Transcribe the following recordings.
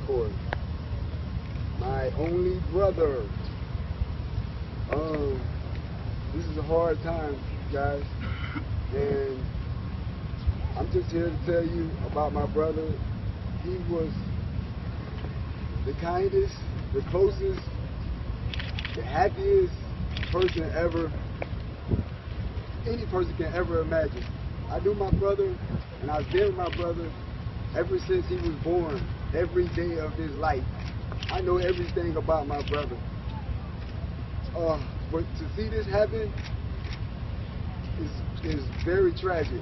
court. My only brother. This is a hard time, guys, and I'm just here to tell you about my brother. He was the kindest, the closest, the happiest person ever, any person can ever imagine. I knew my brother, and I've been with my brother ever since he was born, every day of his life. I know everything about my brother. But to see this happen is very tragic,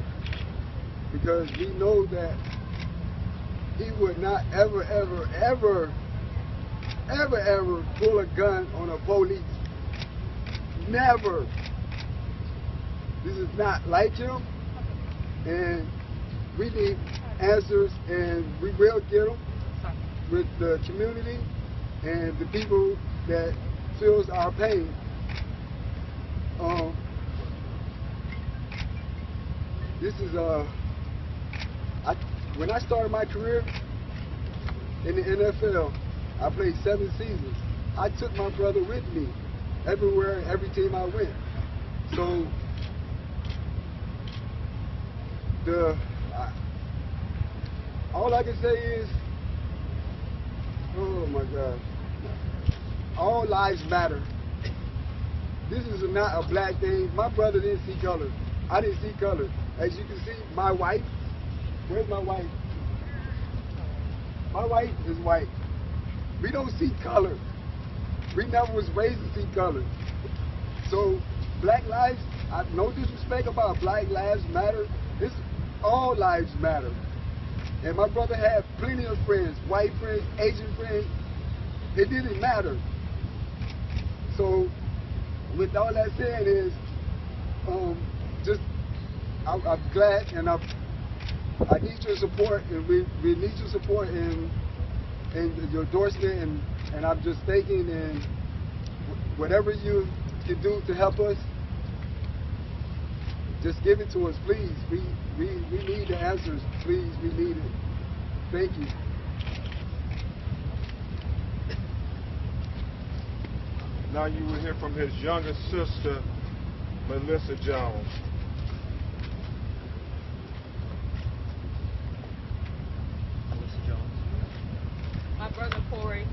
because we know that he would not ever pull a gun on a police. Never. This is not like him, and we need answers, and we will get them with the community and the people that feels our pain. This is when I started my career in the NFL, I played 7 seasons. I took my brother with me everywhere, every team I went. So all I can say is, oh my God, all lives matter. This is not a black thing. My brother didn't see color. I didn't see color. As you can see, my wife, where's my wife? My wife is white. We don't see color. We never was raised to see color. So black lives, I have no disrespect about Black Lives Matter. It's all lives matter. And my brother had plenty of friends, white friends, Asian friends. It didn't matter. So with all that said is, I'm glad, and I need your support, and we need your support and your endorsement, and I'm just thinking, and whatever you can do to help us, just give it to us, please. We need the answers, please. We need it. Thank you. Now you will hear from his younger sister, Melissa Jones. My brother Corey,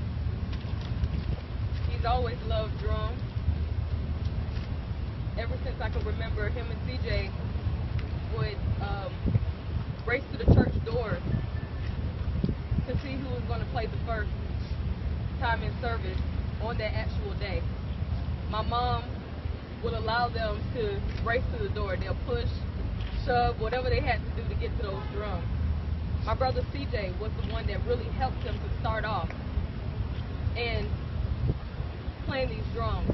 he's always loved drums. Ever since I can remember, him and CJ would race to the church doors to see who was going to play the first time in service on that actual day. My mom would allow them to race to the door. They'll push, shove, whatever they had to do to get to those drums. My brother CJ was the one that really helped him to start off and playing these drums.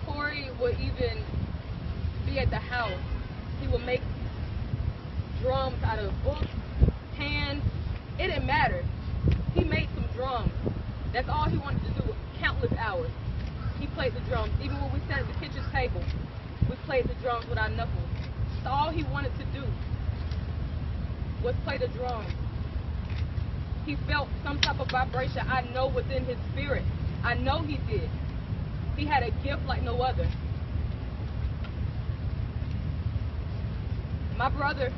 Corey would even be at the house. He would make drums out of books, pans. It didn't matter. He made some drums. That's all he wanted to do, countless hours. He played the drums. Even when we sat at the kitchen table, we played the drums with our knuckles. That's all he wanted to do was play the drums. He felt some type of vibration, I know, within his spirit. I know he did. He had a gift like no other. My brother,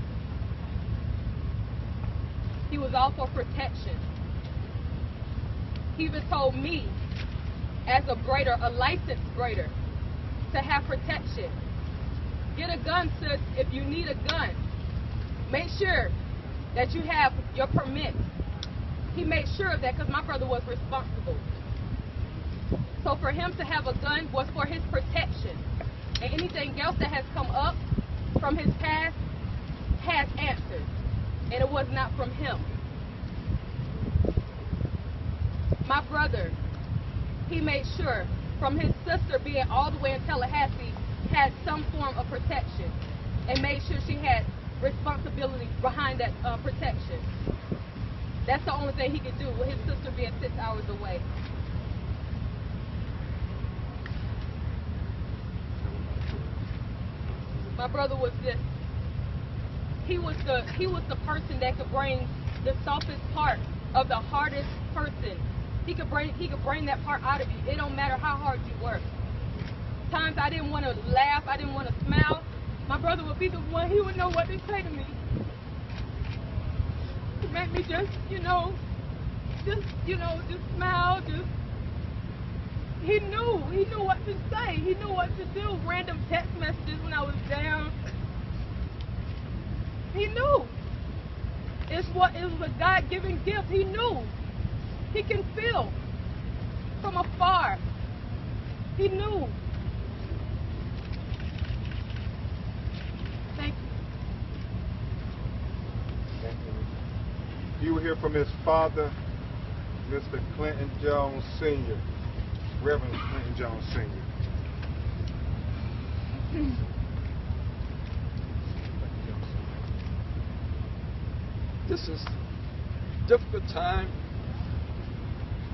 he was all for protection. He even told me, as a braider, a licensed braider, to have protection. Get a gun, sis, if you need a gun. Make sure that you have your permit. He made sure of that because my brother was responsible. So for him to have a gun was for his protection. And anything else that has come up from his past has answers. And it was not from him. My brother, he made sure from his sister being all the way in Tallahassee had some form of protection and made sure she had responsibility behind that protection. That's the only thing he could do with his sister being 6 hours away. My brother was this. He was the person that could bring the softest part of the hardest person. He could bring that part out of you. It don't matter how hard you work. Times I didn't want to laugh, I didn't want to smile. My brother would be the one, he would know what to say to me. To make me just smile, he knew what to say. He knew what to do. Random text messages when I was down. He knew. It was a God-given gift. He knew. He can feel from afar. He knew. Thank you. Thank you. You will hear from his father, Mr. Clinton Jones Sr., Reverend Clinton Jones Sr. This is a difficult time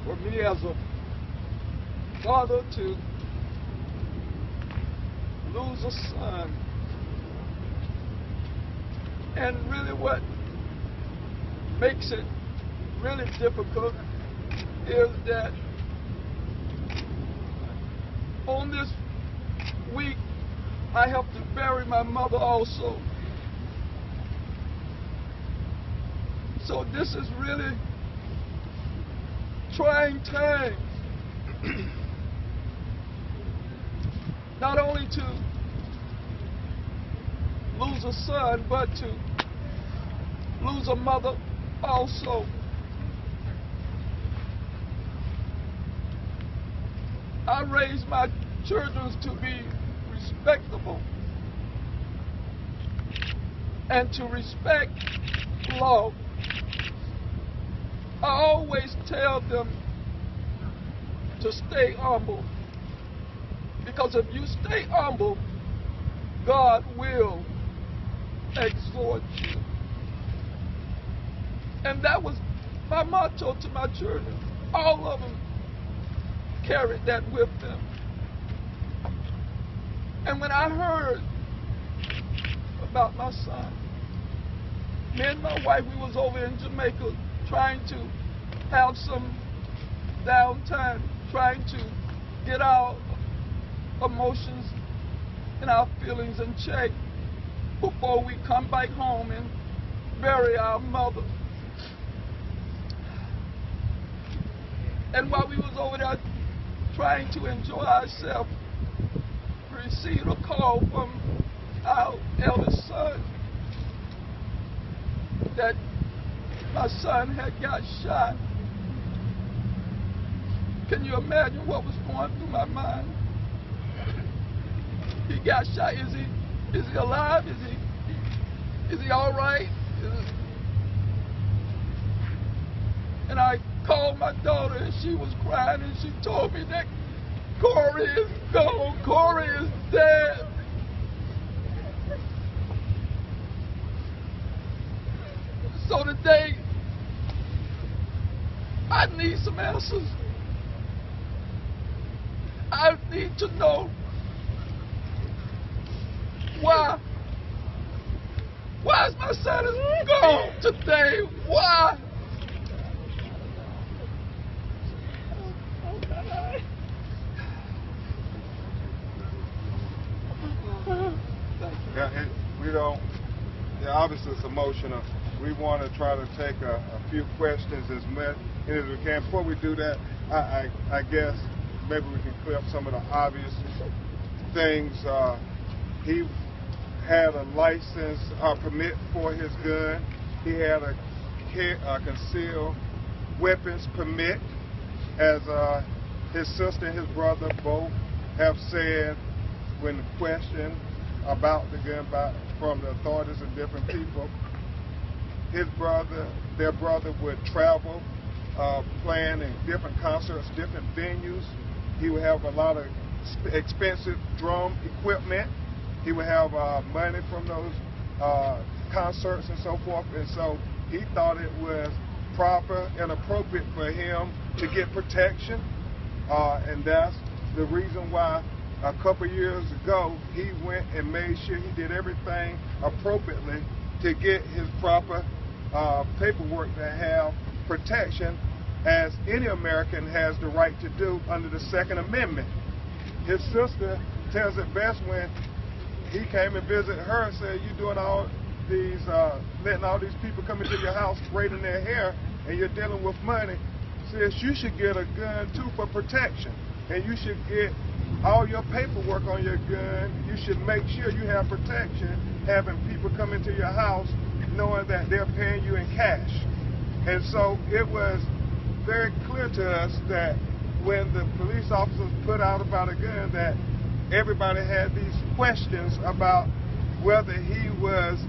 for me as a father to lose a son. And really what makes it really difficult is that on this week I have to bury my mother also. So this is really trying times. Not only to lose a son, but to lose a mother also. I raised my children to be respectable and to respect law. I always tell them to stay humble, because if you stay humble, God will exhort you. And that was my motto to my children. All of them carried that with them. And when I heard about my son, me and my wife, we was over in Jamaica trying to have some downtime, trying to get our emotions and our feelings in check before we come back home and bury our mother. And while we was over there trying to enjoy ourselves, we received a call from our eldest son that my son had got shot. Can you imagine what was going through my mind? He got shot. Is he alive? Is he all right? And I called my daughter and she was crying and she told me that Corey is gone. Corey is dead. So today, I need some answers. I need to know why is my son gone today? Why? Obviously it's emotional. We want to try to take a few questions as much as we can. Before we do that, I guess maybe we can clear up some of the obvious things. He had a license, permit for his gun. He had a concealed weapons permit, as his sister and his brother both have said when questioned about the gun from the authorities and different people. Their brother would travel, playing in different concerts, different venues. He would have a lot of expensive drum equipment. He would have money from those concerts and so forth. And so he thought it was proper and appropriate for him to get protection. And that's the reason why a couple years ago he went and made sure he did everything appropriately to get his proper paperwork to have protection as any American has the right to do under the Second Amendment. His sister tells it best when he came and visited her and said, "You doing all these, letting all these people come into your house braiding their hair, and you're dealing with money." Says you should get a gun too for protection, and you should get all your paperwork on your gun. You should make sure you have protection, having people come into your house knowing that they're paying you in cash. And so it was very clear to us that when the police officers put out about a gun, that everybody had these questions about whether he was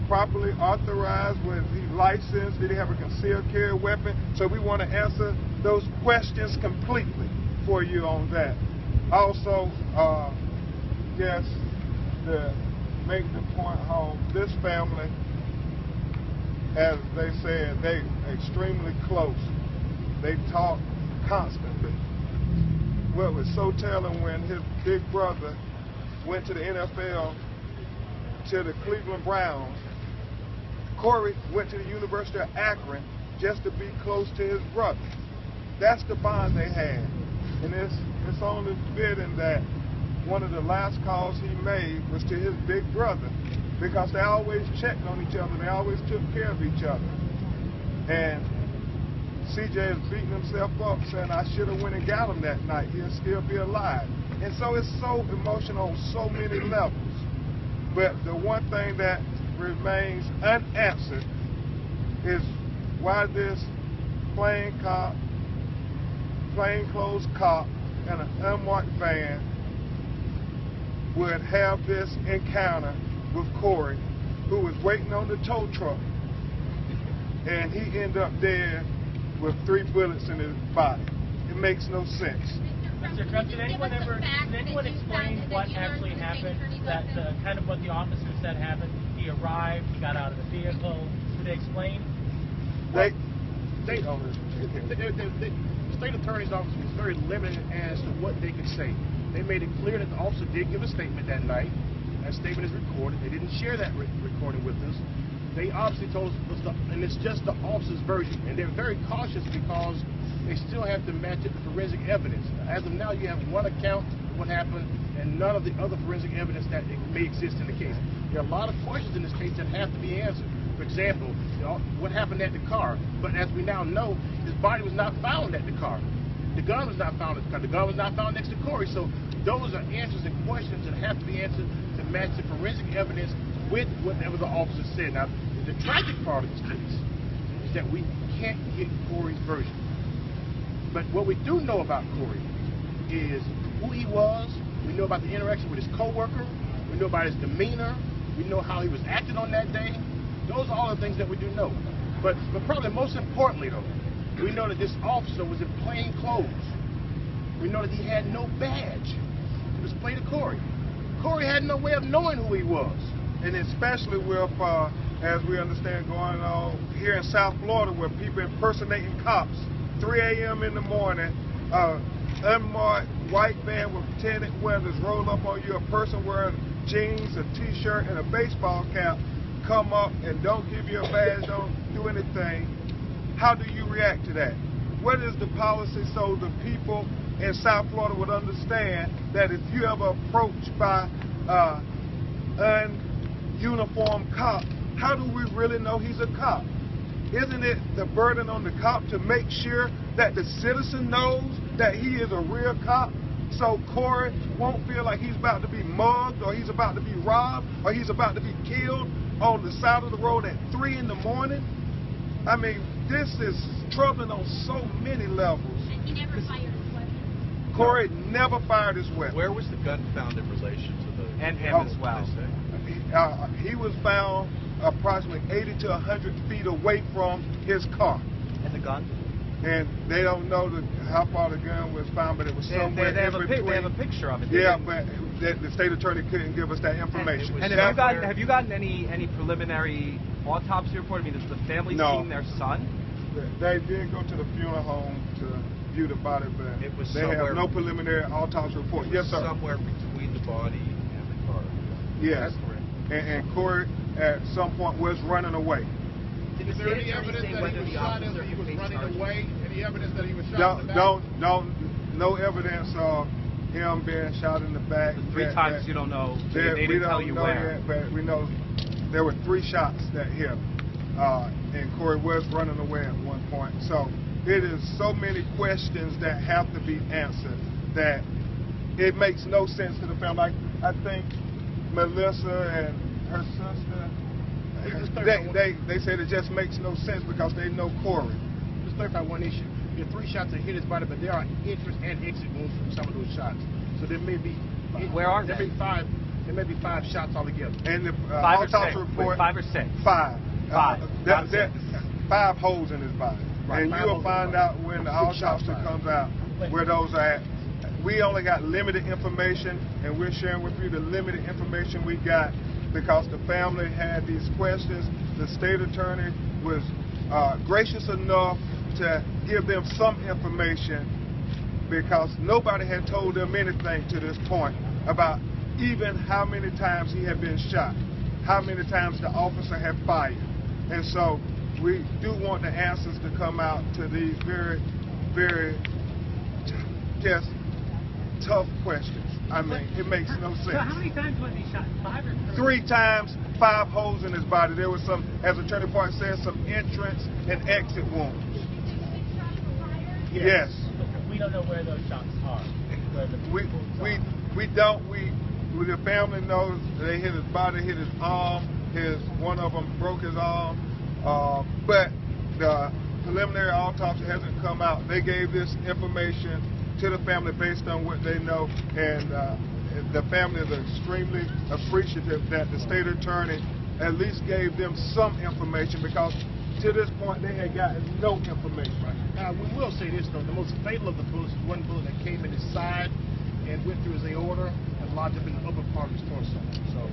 properly authorized, was he licensed, did he have a concealed carry weapon. So we want to answer those questions completely for you on that. Also, yes, to make the point home, this family, as they said, they extremely close. They talk constantly. What was so telling, when his big brother went to the NFL, to the Cleveland Browns, Corey went to the University of Akron just to be close to his brother. That's the bond they had. And it's only fitting that one of the last calls he made was to his big brother, because they always checked on each other. They always took care of each other. And CJ is beating himself up, saying, "I should have went and got him that night. He'll still be alive." And so it's so emotional on so many levels. But the one thing that remains unanswered is why this plainclothes cop in an unmarked van would have this encounter with Corey, who was waiting on the tow truck, and he ended up dead with 3 bullets in his body. It makes no sense. Mr. Trump, did anyone explain what actually happened? That kind of what the officer said happened? He arrived, he got out of the vehicle. Did they explain? The state attorney's office was very limited as to what they could say. They made it clear that the officer did give a statement that night. That statement is recorded. They didn't share that recording with us. They obviously told us, and it's just the officer's version. And they're very cautious because they still have to match it to forensic evidence. As of now, you have one account of what happened and none of the other forensic evidence that may exist in the case. There are a lot of questions in this case that have to be answered. For example, what happened at the car? But as we now know, his body was not found at the car. The gun was not found at the car. The gun was not found next to Corey. So those are answers and questions that have to be answered to match the forensic evidence with whatever the officer said. Now, the tragic part of this case is that we can't get Corey's version. But what we do know about Corey is who he was. We know about the interaction with his coworker. We know about his demeanor. We know how he was acting on that day. Those are all the things that we do know. But probably most importantly, though, we know that this officer was in plain clothes. We know that he had no badge to display to Corey. Corey had no way of knowing who he was. And especially with, as we understand, going on here in South Florida, where people impersonating cops, 3 a.m. in the morning, unmarked white van with tinted windows roll up on you, a person wearing jeans, a t-shirt, and a baseball cap come up and don't give you a badge, don't do anything. How do you react to that? What is the policy so the people in South Florida would understand that if you ever approached by ununiformed cop, how do we really know he's a cop? Isn't it the burden on the cop to make sure that the citizen knows that he is a real cop, so Corey won't feel like he's about to be mugged, or he's about to be robbed, or he's about to be killed on the side of the road at 3 in the morning? I mean, this is troubling on so many levels. And he never fired his weapon. Corey never fired his weapon. Where was the gun found in relation to the... And him as well. He was found approximately 80 to 100 feet away from his car. And the gun? And they don't know how far the gun was found, but it was somewhere they have in between. They have a picture of it. Yeah, but the state attorney couldn't give us that information. And have you gotten any preliminary autopsy report? I mean, does the family seen their son? They did go to the funeral home to view the body, but it was they have no preliminary autopsy report. Yes, sir. Somewhere between the body and the car. Yes. That's correct. And Corey at some point was running away. Is there any evidence that he was shot as he was running away? Any evidence that he was shot in the back? No evidence of him being shot in the back. Three times you don't know. They didn't tell you where. Yet, but we know there were 3 shots that hit him. And Corey was running away at one point. So it is so many questions that have to be answered that it makes no sense to the family. I think Melissa and her sister, they said it just makes no sense because they know Corey. Let's clarify one issue. There are 3 shots that hit his body, but there are entrance and exit wounds from some of those shots. So there may be Where are they? There may be 5 shots altogether. And the 5 or 6. report, 5 or 6. 5. 5. There's 5 holes in his body. Right, and you'll find out when the autopsy comes out where those are at. We only got limited information, and we're sharing with you the limited information we got because the family had these questions. The state attorney was gracious enough to give them some information because nobody had told them anything to this point about even how many times he had been shot, how many times the officer had fired. And so we do want the answers to come out to these very, very just tough questions. I mean, it makes no sense. So how many times was he shot? 5 or 3 times, 5 holes in his body. There was some, as Attorney Park said, some entrance and exit wounds. Yes. We don't know where those shots are. We don't. The family knows they hit his body, hit his arm. One of them broke his arm. But the preliminary autopsy hasn't come out. They gave this information to the family based on what they know, and the family is extremely appreciative that the state attorney at least gave them some information because to this point they had gotten no information. Now, we will say this, though. The most fatal of the bullets was one bullet that came in his side and went through his aorta and lodged up in the upper part of his torso. So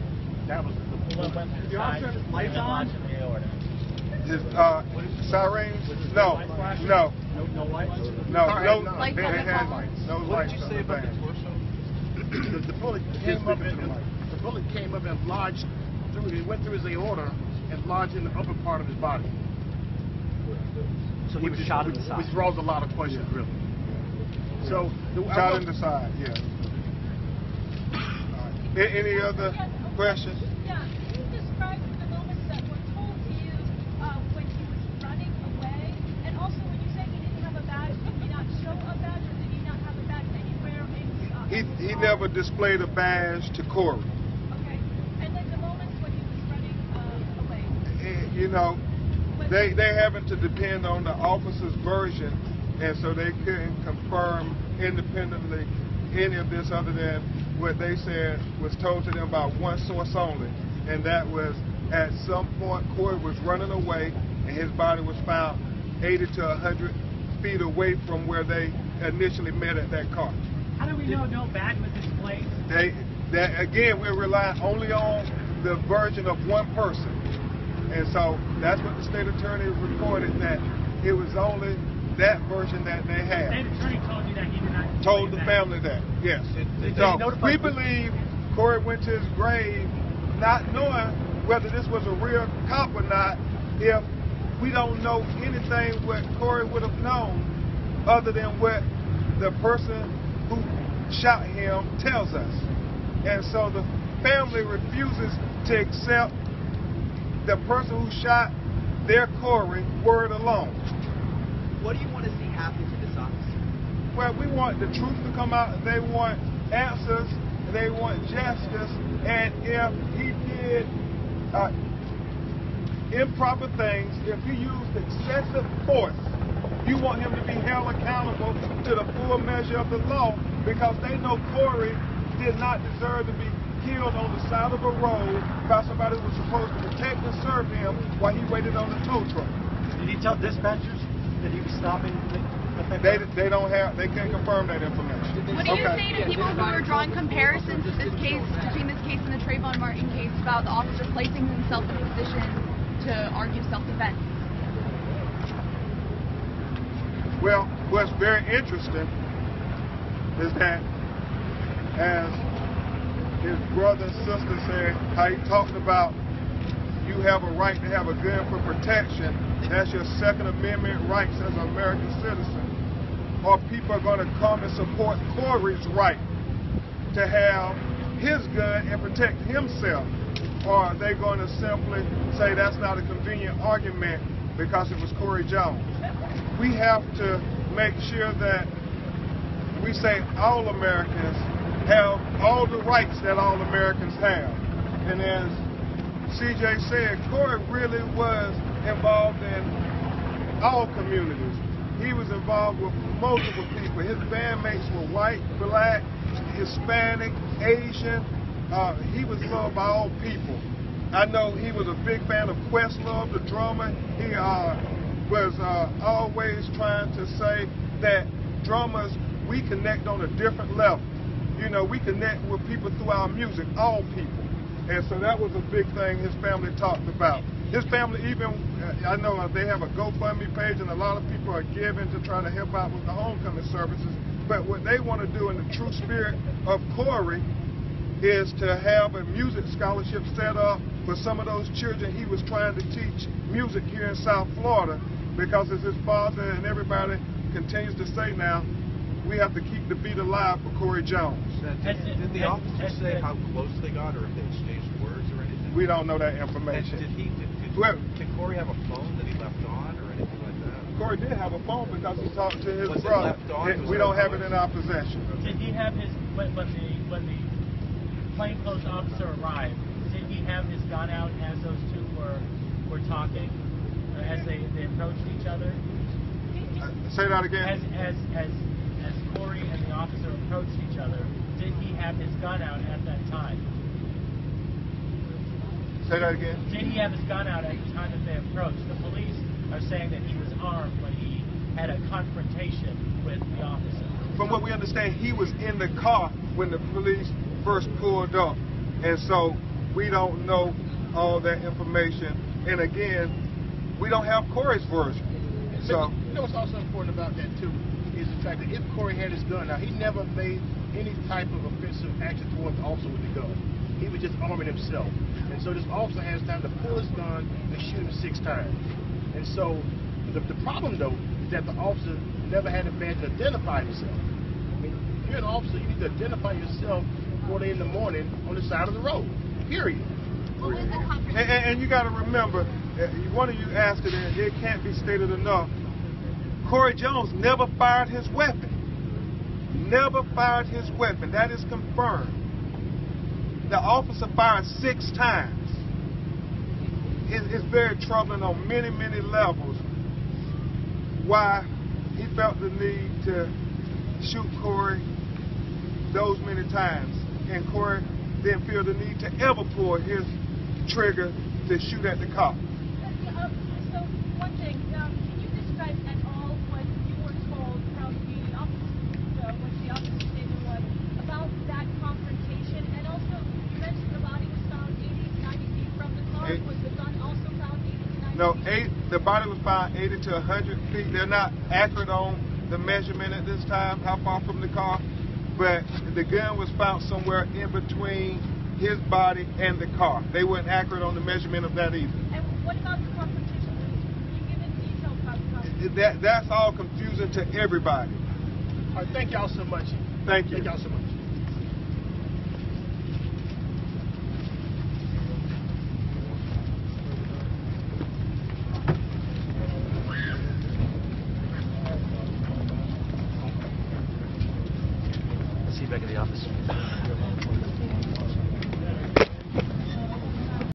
that was the went through the side and then lodged in the aorta. His sirens? No. No. No lights? No. Lights They on the had car. no What lights did you on say the about the van. torso? the bullet came up and lodged through. It went through his aorta and lodged in the upper part of his body. So he was shot in the side. Which draws a lot of questions, really. So Shot in the side, yeah. Any other questions? Yeah, can you describe the moments that were told to you when he was running away? And also when you say he didn't have a badge, did he not show a badge or did he not have a badge anywhere in He never displayed a badge to Corey. Okay. And then the moments when he was running away. You know, they having to depend on the officer's version, and so they couldn't confirm independently any of this other than what they said was told to them by one source only, and that was at some point Corey was running away and his body was found 80 to 100 feet away from where they initially met at that car. How do we know no badge was displayed? Again, we're relying only on the version of one person. And so that's what the state attorney reported, that it was only that version that they had. The state attorney told you that he did not. Told the family that, yes. So we believe Corey went to his grave not knowing whether this was a real cop or not, if we don't know anything what Corey would have known other than what the person who shot him tells us. And so the family refuses to accept the person who shot their Corey word alone. What do you want to see happen to this officer? Well, we want the truth to come out. They want answers. They want justice. And if he did improper things, if he used excessive force, you want him to be held accountable to the full measure of the law, because they know Corey did not deserve to be killed on the side of a road by somebody who was supposed to protect and serve him while he waited on the tow truck. Did he tell dispatchers that he was stopping? They can't confirm that information. What do you say to people who are drawing comparisons to this case, between this case and the Trayvon Martin case, about the officer placing himself in a position to argue self-defense? Well, what's very interesting is that as his brother and sister said, how he talked about you have a right to have a gun for protection. That's your Second Amendment rights as an American citizen. Or people are going to come and support Corey's right to have his gun and protect himself. Or are they going to simply say that's not a convenient argument because it was Corey Jones? We have to make sure that we say all Americans have all the rights that all Americans have. And as CJ said, Corey really was involved in all communities. He was involved with multiple people. His bandmates were white, black, Hispanic, Asian. He was loved by all people. I know he was a big fan of Questlove, the drummer. He was always trying to say that drummers, we connect on a different level. You know, we connect with people through our music, all people. And so that was a big thing his family talked about. His family even, I know they have a GoFundMe page and a lot of people are giving to try to help out with the homecoming services. But what they want to do in the true spirit of Corey is to have a music scholarship set up for some of those children he was trying to teach music here in South Florida, because as his father and everybody continues to say now, we have to keep the beat alive for Corey Jones. Did the officers say how close they got or if they exchanged words or anything? We don't know that information. Did Corey have a phone that he left on or anything like that? Corey did have a phone because he talked to his brother. We don't have it in our possession. Did he have his, when the plainclothes officer arrived, did he have his gun out as those two were talking, as they approached each other? Say that again. As Corey and the officer approached each other, did he have his gun out at that time? Say that again. Did he have his gun out at the time that they approached? The police are saying that he was armed when he had a confrontation with the officer. From what we understand, he was in the car when the police first pulled up. And so we don't know all that information. And again, we don't have Corey's version. So you know what's also important about that too is the fact that if Corey had his gun, now he never made any type of offensive action towards the officer with the gun. He was just arming himself. And so this officer has time to pull his gun and shoot him 6 times. And so the problem though is that the officer never had a badge to identify himself. I mean, if you're an officer, you need to identify yourself 4 in the morning on the side of the road. Period. And you got to remember, one of you asked it, and it can't be stated enough. Corey Jones never fired his weapon. Never fired his weapon. That is confirmed. The officer fired 6 times. It's very troubling on many, many levels why he felt the need to shoot Corey those many times. And Corey didn't feel the need to ever pull his trigger to shoot at the cop. So one thing, can you describe at all what you were told from the officer, what the officer's statement was about that confrontation? And also, you mentioned the body was found 80 to 90 feet from the car. Was the gun also found 80 to 90 feet? No, the body was found 80 to 100 feet. They're not accurate on the measurement at this time, how far from the car, but the gun was found somewhere in between his body and the car. They weren't accurate on the measurement of that either. And what about the confrontation? Can you give us details about the confrontation? That's all confusing to everybody. All right, thank y'all so much. Thank you. Thank y'all so much. See you back in the office.